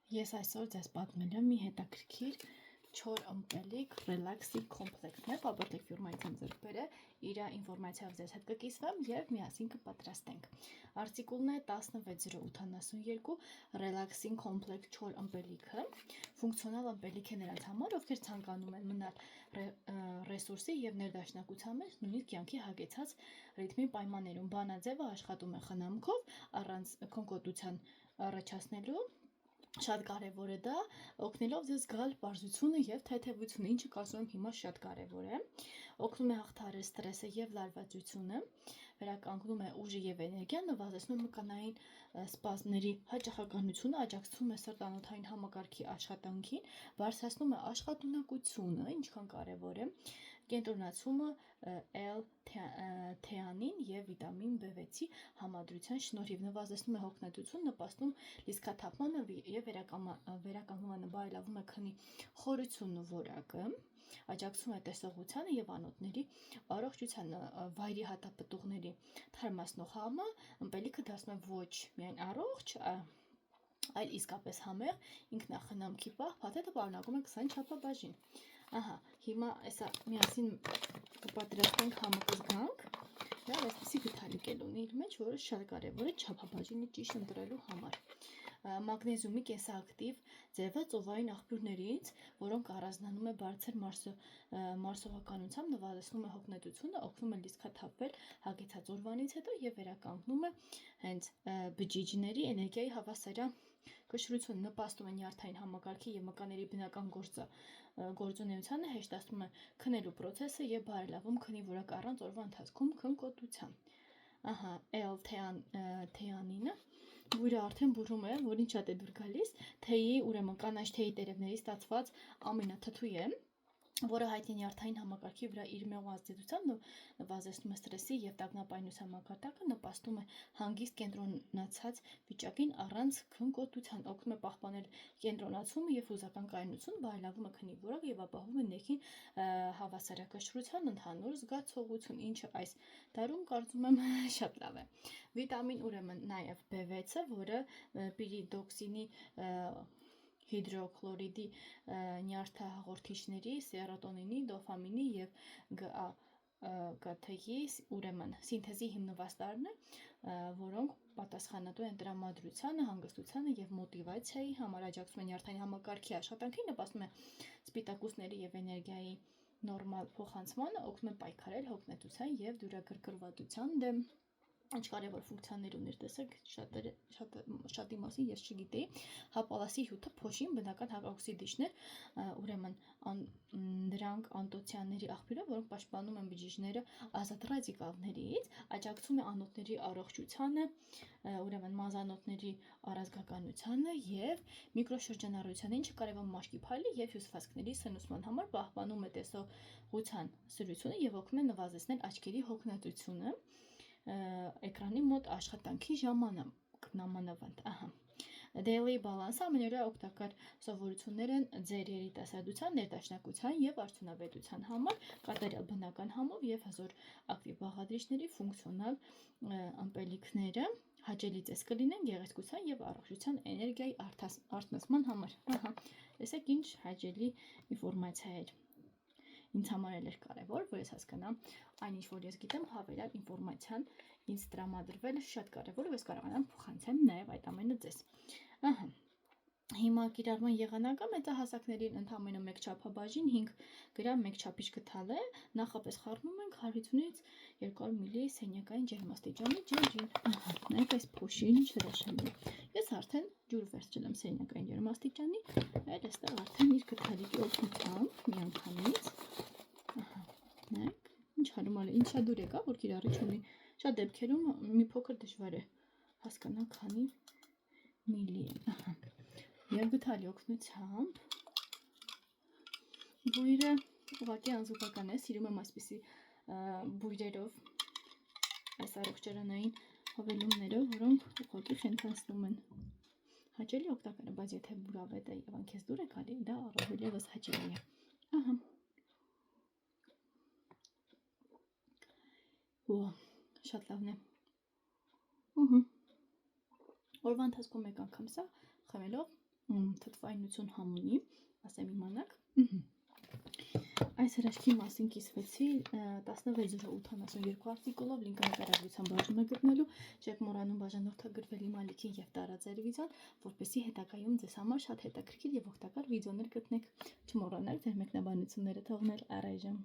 Ես այսօր ձեզ պատմել եմ մի հետաքրքիր չոր ըմպելիք ռելաքսի կոմպլեքսն է, Faberlic ֆիրմայից եմ ձեռք բերել, իր ինֆորմացիայով ձեզ հետ կկիսվեմ եւ միասին կպատրաստենք։ Արտիկուլն է 16082 ռելաքսին կոմպլեքս չոր ըմպելիքը, ֆունկցիոնալ ըմպելիք է նրանց համար, ովքեր ցանկանում են մնալ ռեսուրսի եւ ներդաշնակության մեջ նույնիսկ կյանքի հագեցած ռիթմի պայմաններում։ Բանաձևը աշխատում է խնամքով առանց կոնկոտության առաջացնելու։ Շատ կարևոր է դա, օգնելով ձեզ զգալ պարզությունը եւ թեթևությունը, ինչը կարծում եմ հիմա շատ կարևոր է։ Օգնում է հաղթահարել ստրեսը եւ լարվածությունը, վերականգնում է ուժը եւ էներգիան, նվազեցնում է մկանային սպազմների հաճախականությունը, աջակցում է սրտանոթային համակարգի աշխատանքին, բարձրացնում է աշխատունակությունը, ինչքան կարևոր է, կենտրոնացումը L-թեանին եւ վիտամին B6-ի համադրության շնորհիվ, նվազեցնում է հոգնածություն, նպաստում լիցքաթափմանը եւ վերականգնում է, բարելավում է քնի խորությունն ու որակը, աջակցում է տեսողությանը եւ անոթների առողջությանը, վայրի հատապտուղների թարմացնող համը, ըմպելիքը դարձնում է ոչ միայն առողջ, այլ իսկապես համեղ, ինքնախնամքի պահ, փաթեթը պարունակում է 20 չափաբաժին։ Ահա, հիմա այսա միասին կպատրաստենք համը կզգանք, լավ, այսպեսի գդալիկ ունի իր մեջ, որը շատ կարևոր է չափաբաժինը ճիշտ ընտրելու համար։ Մագնեզիումի կենսակտիվ ձևը ծովային աղբյուրներից, որոնք առանձնանում է բարձր մարսողականությամբ, նվազեցնում է հոգնետությունը, օգնում է լիցքաթափվել հագեցած օրվանից հետո եւ վերականգնում է հենց բջիջների էներգիայի հավասարյա կշռությունը, նպաստում է նյարդային համակարգի եւ մկանների բնական գործունեությանը, հեշտացնում է քնելու process-ը եւ բարելավում քնի որակը առանց օրվա ընթացքում քնկոտության։ Ահա, L-թեանինը, որը արդեն բուժում է, որին շատ է դուր գալիս, թեյի, ուրեմն կանաչ թեյի տերևների ստացված ամինաթթու է, որը հայտնի նյարդային համակարգի վրա իր մեղու ազդեցությամբ նվազեցնում է ստրեսի եւ տագնապայնության մակարդակը, նպաստում է հանգիստ կենտրոնացած վիճակին առանց քնկոտության, օգնում է պահպանել կենտրոնացումը եւ հուզական կայունություն, բարելավում է քնի որակը եւ ապահովում է ներքին հավասարակշռության ընդհանուր զգացողություն, ինչը այս դարում կարծում եմ շատ լավ է։ Վիտամին, ուրեմն նաեւ B6-ը, որը պիրիդոքսինի հիդրոքլորիդի նյարդահաղորդիչների, սերոտոնինի, դոֆամինի եւ GABA-ի, ուրեմն սինթեզի հիմնված տարրն է, որոնք պատասխանատու են տրամադրությանը, հանգստությանը եւ մոտիվացիայի համար, աջակցում են նյարդային համակարգի աշխատանքին, նպաստում է սպիտակուցների եւ էներգիայի նորմալ փոխանցմանը, օգնում է պայքարել հոգնետության եւ դյուրագրգռվածության դեմ։ Ինչ կարևոր ֆունկցիաներ ունի, տեսեք, շատի մասին ես չգիտեի։ Հապալասի հյութը փոշին բնական հակօքսիդիչներ, ուրեմն դրանք անտոցիանների աղբյուրը, որոնք պաշտպանում են բջիջները ազատ ռադիկալներից, աջակցում է անոթների առողջությանը, ուրեմն մազանոթների առազգականությանը եւ միկրոշրջանառությանը, ինչը կարևոր մաշկի փայլի եւ հյուսվածքների սնուցման համար, պահպանում է տեսողության սրությունը եւ օգնում է նվազեցնել աչքերի հոգնածությունը էկրանի մոտ աշխատանքի ժամանակ նամանավանդ, ահա։ Daily Balance-ը ամենօրյա օգտակար սովորություններ են ձեր երիտասարդության, ներդաշնակության եւ արդյունավետության համար, կատարյալ բնական համով եւ հզոր ակտիվ բաղադրիչների ֆունկցիոնալ ըմպելիքները հաճելի ծես կլինեն գեղեցկության եւ առողջության էներգիայի արթնացման համար։ Ահա, տեսեք ինչ հաճելի ինֆորմացիա է։ Ինձ համար էլ էր կարևոր, որ ես հասկանամ այն ինչ որ ես գիտեմ, հավելյալ ինֆորմացիան ինձ տրամադրվելը շատ կարևոր է, ես կարողանամ փոխանցեմ նաեւ այդ ամենը ձեզ։ Ահա։ Հիմա կիրառման եղանակը մեծահասակներին ընդամենը 1 չափաբաժին 5 գրամ 1 չափիչ գթալ է, նախապես խառնում ենք 150-ից 200 մլ սենյակային ջերմաստիճանի ջրին։ Ահա, նայեք այս փոշին ինչ հրաշալի է։ Ես արդեն ջուր վերցրել եմ սենյակային ջերմաստիճանի, այլ այստեղ արդեն իր գթալիկի օգնությամբ միանգամից։ Ահա, նայեք, ինչ հարմար է, ինչա դուր եկա, որ կիրառիչ ունի։ Շատ դեպքերում մի փոքր դժվար է հասկանալ քանի միլի է։ Ահա։ Եվ գթալի օգնությամբ բույրը ուղղակի անզուգական է, սիրում եմ այսպիսի բույրերով այս առողջարանային հավելումները, որոնք ուղղակի խենթացնում են։ Հաճելի օգտակար է, բայց եթե բուրավետ է եւ անքեզ դուր է գալի, դա առավել եւս հաճելի է։ Ահա։ Շատ լավն է։ Օրվա ընթացքում մեկ անգամ սա խմելով թթվայնություն համունի, ասեմ իմանաք։ Այս հրաշքի մասին կիսվեցի 16:82 արտիկոլով, լինքը նկարագրության բաժնում է գտնելու, չեք մոռանում բաժանորդագրվել իմ ալիքին և տարածել վիդեոն, որպեսզի հետագայում ձեզ համար շատ հետաքրքիր և օգտակար վիդեոներ գտնեք։ Չմոռանաք ձեր մեկնաբանությունները թողնել առայժմ։